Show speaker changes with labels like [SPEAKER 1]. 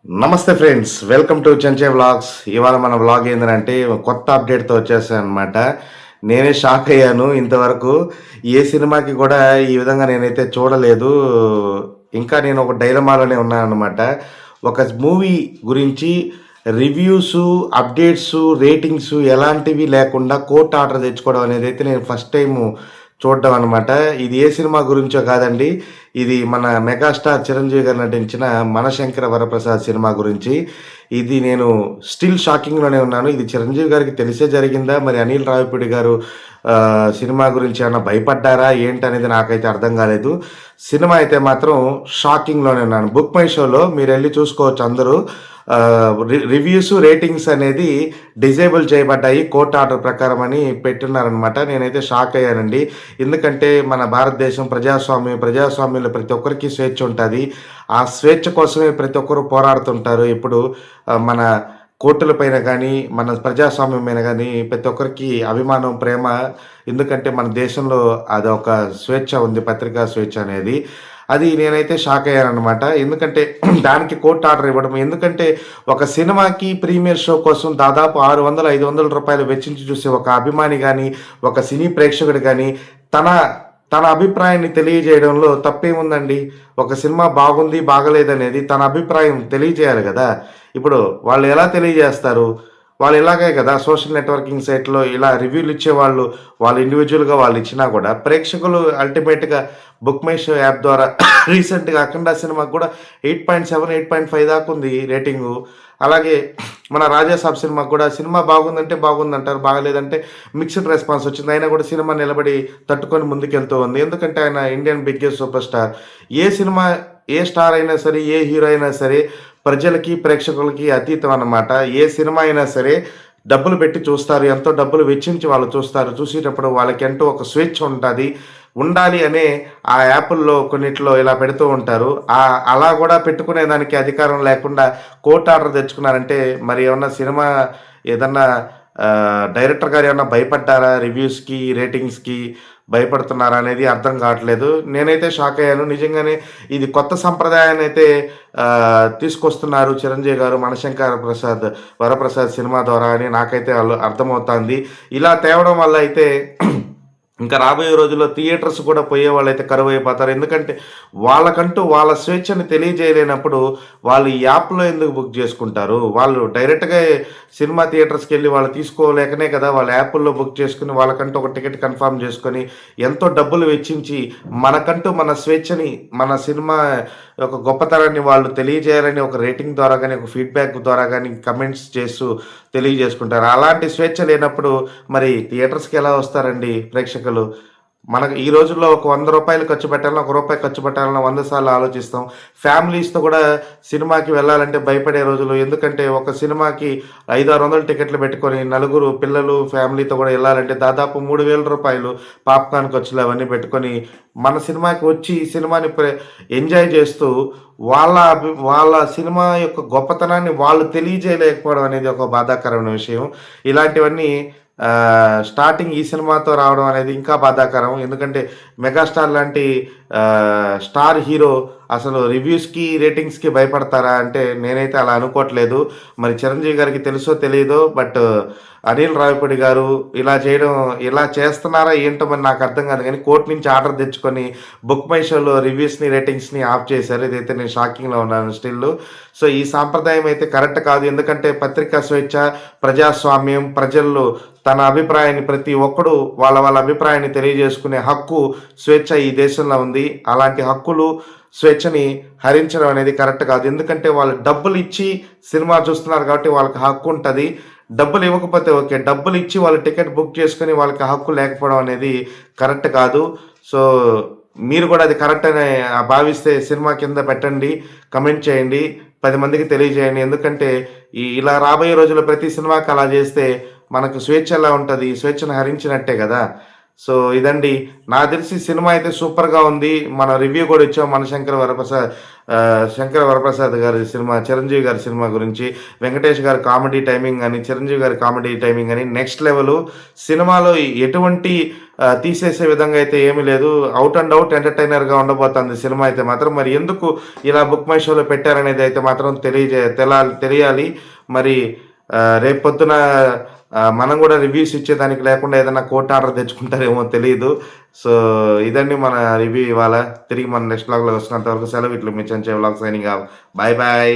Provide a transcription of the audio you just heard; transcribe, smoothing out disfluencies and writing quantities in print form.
[SPEAKER 1] నమస్తే friends, welcome to చెంచే vlogs. ఇవాళ మన వ్లాగ్ ఏంటంటే కొత్త అప్డేట్తో వచ్చేసాను అనమాట. నేనే షాక్ అయ్యాను. ఇంతవరకు ఏ సినిమాకి కూడా ఈ విధంగా నేనైతే చూడలేదు. ఇంకా నేను ఒక డైలమాలోనే ఉన్నాను అనమాట. ఒక మూవీ గురించి రివ్యూసు, అప్డేట్సు, రేటింగ్సు ఎలాంటివి లేకుండా కోర్ట్ ఆర్డర్ తెచ్చుకోవడం అనేది అయితే నేను ఫస్ట్ టైము చూడడం అనమాట. ఇది ఏ సినిమా గురించో కాదండి. ఇది మన మెగాస్టార్ చిరంజీవి గారు నటించిన 'మనశంకర వరప్రసాద్' సినిమా గురించి. ఇది నేను స్టిల్ షాకింగ్‌లోనే ఉన్నాను. ఇది చిరంజీవి గారికి తెలిసే జరిగిందా? మరి అనిల్ రావిపూడి గారు సినిమా గురించి ఏమన్నా భయపడ్డారా? ఏంటనేది నాకైతే అర్థం కాలేదు. సినిమా అయితే మాత్రం షాకింగ్‌లోనే ఉన్నాను. బుక్ మై షోలో మీరెళ్లి చూసుకోవచ్చు అందరూ. రివ్యూస్, రేటింగ్స్ అనేది డిజేబుల్ చేయబడ్డాయి కోర్ట్ ఆర్డర్ ప్రకారం అని పెట్టున్నారనమాట. నేనైతే షాక్ అయ్యానండి. ఎందుకంటే మన భారతదేశం ప్రజాస్వామ్యంలో ప్రతి ఒక్కరికి స్వేచ్ఛ ఉంటుంది. ఆ స్వేచ్ఛ కోసమే ప్రతి ఒక్కరు పోరాడుతుంటారు. ఇప్పుడు మన కోర్టుల పైన కానీ, మన ప్రజాస్వామ్యం పైన కానీ ప్రతి ఒక్కరికి అభిమానం, ప్రేమ. ఎందుకంటే మన దేశంలో అదొక స్వేచ్ఛ ఉంది, పత్రికా స్వేచ్ఛ అనేది. అది నేనైతే షాక్ అయ్యాననమాట. ఎందుకంటే దానికి కోర్ట్ ఆర్డర్ ఇవ్వడం. ఎందుకంటే ఒక సినిమాకి ప్రీమియర్ షో కోసం దాదాపు 600, 500 రూపాయలు వెచ్చించి చూసే ఒక అభిమాని కానీ, ఒక సినీ ప్రేక్షకుడు కానీ తన తన అభిప్రాయాన్ని తెలియజేయడంలో తప్పేముందండి? ఒక సినిమా బాగుంది, బాగలేదనేది తన అభిప్రాయం తెలియజేయాలి కదా! ఇప్పుడు వాళ్ళు ఎలా తెలియజేస్తారు? వాళ్ళు ఇలాగే కదా సోషల్ నెట్వర్కింగ్ సైట్‌లో ఇలా రివ్యూలు ఇచ్చేవాళ్ళు, వాళ్ళు ఇండివిడ్యువల్‌గా వాళ్ళు ఇచ్చినా కూడా ప్రేక్షకులు అల్టిమేట్‌గా బుక్ మై షో యాప్ ద్వారా రీసెంట్‌గా 'అఖండ' సినిమాకి కూడా 8.7, 8.5 దాకా ఉంది రేటింగు. అలాగే మన 'రాజాసాబ్' సినిమాకి కూడా సినిమా బాగుందంటే బాగుందంటారు, బాగలేదంటే మిక్స్డ్ రెస్పాన్స్ వచ్చింది. అయినా కూడా సినిమా నిలబడి తట్టుకొని ముందుకెళ్తూ ఉంది. ఎందుకంటే ఆయన ఇండియన్ బిగ్గెస్ట్ సూపర్ స్టార్. ఏ సినిమా, ఏ స్టార్ అయినా సరే, ఏ హీరో అయినా సరే ప్రజలకి, ప్రేక్షకులకి అతీతం అన్నమాట. ఏ సినిమా అయినా సరే డబ్బులు పెట్టి చూస్తారు. ఎంతో డబ్బులు వెచ్చించి వాళ్ళు చూస్తారు. చూసేటప్పుడు వాళ్ళకెంటో ఒక స్వేచ్ఛ ఉంటది. ఉండాలి అనే ఆ యాపుల్లో కొన్నిట్లో ఇలా పెడుతూ ఉంటారు. అలా కూడా పెట్టుకునేదానికి అధికారం లేకుండా కోర్ట్ ఆర్డర్ తెచ్చుకున్నారంటే మరి ఏమన్నా సినిమా ఏదన్నా డైరెక్టర్ గారు ఏమన్నా భయపడ్డారా? రివ్యూస్‌కి, రేటింగ్స్‌కి భయపడుతున్నారా అనేది అర్థం కావట్లేదు. నేనైతే షాక్ అయ్యాను. నిజంగానే ఇది కొత్త సంప్రదాయాన్నయితే తీసుకొస్తున్నారు చిరంజీవి గారు 'మనశంకర వరప్రసాద్' సినిమా ద్వారా అని నాకైతే అర్థమవుతాంది. ఇలా తేవడం వల్ల అయితే ఇంకా రాబోయే రోజుల్లో థియేటర్స్ కూడా పోయేవాళ్ళైతే కరువైపోతారు. ఎందుకంటే వాళ్ళకంటూ వాళ్ళ స్వేచ్ఛని తెలియజేయలేనప్పుడు వాళ్ళు ఈ యాప్‌లో ఎందుకు బుక్ చేసుకుంటారు? వాళ్ళు డైరెక్ట్‌గా సినిమా థియేటర్స్‌కెళ్ళి వాళ్ళు తీసుకోలేకనే కదా వాళ్ళు యాపుల్లో బుక్ చేసుకొని వాళ్ళకంటూ ఒక టికెట్ కన్ఫర్మ్ చేసుకొని ఎంతో డబ్బులు వెచ్చించి మనకంటూ మన స్వేచ్ఛని, మన సినిమా యొక్క గొప్పతనాన్ని వాళ్ళు తెలియజేయాలని ఒక రేటింగ్ ద్వారా గానీ, ఒక ఫీడ్‌బ్యాక్ ద్వారా గానీ, కమెంట్స్ చేస్తూ తెలియజేసుకుంటారు. అలాంటి స్వేచ్ఛ లేనప్పుడు మరి థియేటర్స్‌కి ఎలా వస్తారండి ప్రేక్షకులు? మనకు ఈ రోజుల్లో ఒక ₹100 ఖర్చు పెట్టాలన్నా, ఒక రూపాయి ఖర్చు పెట్టాలన్నా 100 సార్లు ఆలోచిస్తాం. ఫ్యామిలీస్‌తో కూడా సినిమాకి వెళ్ళాలంటే భయపడే రోజులు. ఎందుకంటే ఒక సినిమాకి 500, 600 టికెట్లు పెట్టుకొని నలుగురు పిల్లలు ఫ్యామిలీతో కూడా ఎళ్ళాలంటే దాదాపు ₹3000 పాప్‌కార్న్ ఖర్చులు అవన్నీ పెట్టుకొని మన సినిమాకి వచ్చి ఈ సినిమాని ఎంజాయ్ చేస్తూ వాళ్ళ సినిమా యొక్క గొప్పతనాన్ని వాళ్ళు తెలియజేయలేకపోవడం అనేది ఒక బాధాకరమైన విషయం. ఇలాంటివన్నీ స్టార్టింగ్ ఈ సినిమాతో రావడం అనేది ఇంకా బాధాకరం. ఎందుకంటే మెగాస్టార్ లాంటి స్టార్ హీరో అసలు రివ్యూస్‌కి, రేటింగ్స్‌కి భయపడతారా అంటే నేనైతే అలా అనుకోవట్లేదు. మరి చిరంజీవి గారికి తెలుసో తెలీదో బట్ అనిల్ రావిపూడి గారు ఇలా చేస్తున్నారా ఏంటో మరి నాకు అర్థం కాదు కానీ కోర్ట్ నుంచి ఆర్డర్ తెచ్చుకొని బుక్ మై షోలో రివ్యూస్‌ని, రేటింగ్స్‌ని ఆఫ్ చేశారు. ఇదైతే నేను షాకింగ్‌లో ఉన్నాను స్టిల్. సో ఈ సాంప్రదాయం అయితే కరెక్ట్ కాదు. ఎందుకంటే పత్రికా స్వేచ్ఛ, ప్రజాస్వామ్యం, ప్రజల్లో తన అభిప్రాయాన్ని ప్రతి ఒక్కడు వాళ్ళ అభిప్రాయాన్ని తెలియజేసుకునే హక్కు, స్వేచ్ఛ ఈ దేశంలో ఉంది. అలాంటి హక్కులు, స్వేచ్ఛని హరించడం అనేది కరెక్ట్ కాదు. ఎందుకంటే వాళ్ళు డబ్బులు ఇచ్చి సినిమా చూస్తున్నారు కాబట్టి వాళ్ళకి హక్కు ఉంటది. డబ్బులు ఇవ్వకపోతే ఓకే. డబ్బులు ఇచ్చి వాళ్ళు టికెట్ బుక్ చేసుకొని వాళ్ళకి హక్కు లేకపోవడం అనేది కరెక్ట్ కాదు. సో మీరు కూడా అది కరెక్ట్ అని భావిస్తే సినిమా కింద పెట్టండి, కమెంట్ చేయండి, 10 మందికి తెలియజేయండి. ఎందుకంటే ఇలా రాబోయే రోజుల్లో ప్రతి సినిమాకి అలా చేస్తే మనకు స్వేచ్ఛ ఎలా ఉంటది? స్వేచ్ఛను హరించినట్టే కదా! సో ఇదండి. నాకు తెలిసి సినిమా అయితే సూపర్‌గా ఉంది. మనం రివ్యూ కూడా ఇచ్చాం 'మనశంకర వరప్రసాద్' శంకర వరప్రసాద్ గారి సినిమా, చిరంజీవి గారి సినిమా గురించి, వెంకటేష్ గారి కామెడీ టైమింగ్ అని, చిరంజీవి గారి కామెడీ టైమింగ్ అని నెక్స్ట్ లెవెలు. సినిమాలో ఎటువంటి తీసేసే విధంగా అయితే ఏమీ లేదు. అవుట్ అండ్ అవుట్ ఎంటర్‌టైనర్‌గా ఉండబోతుంది సినిమా అయితే మాత్రం. మరి ఎందుకు ఇలా బుక్ మై షోలో పెట్టారనేది అయితే మాత్రం తెలియాలి. మరి రేపొద్దున మనం గూడా రివ్యూస్ ఇచ్చేదానికి లేకుండా ఏదన్నా కోర్ట్ ఆర్డర్ తెచ్చుకుంటారేమో తెలీదు. సో, ఇదండి మన రివ్యూ ఇవాళ. తిరిగి మన నెక్స్ట్ వ్లాగ్‌లో కలుసుకున్నంత వరకు సెలవు. ఇట్లు మీ చెంచే vlog signing off. Bye bye.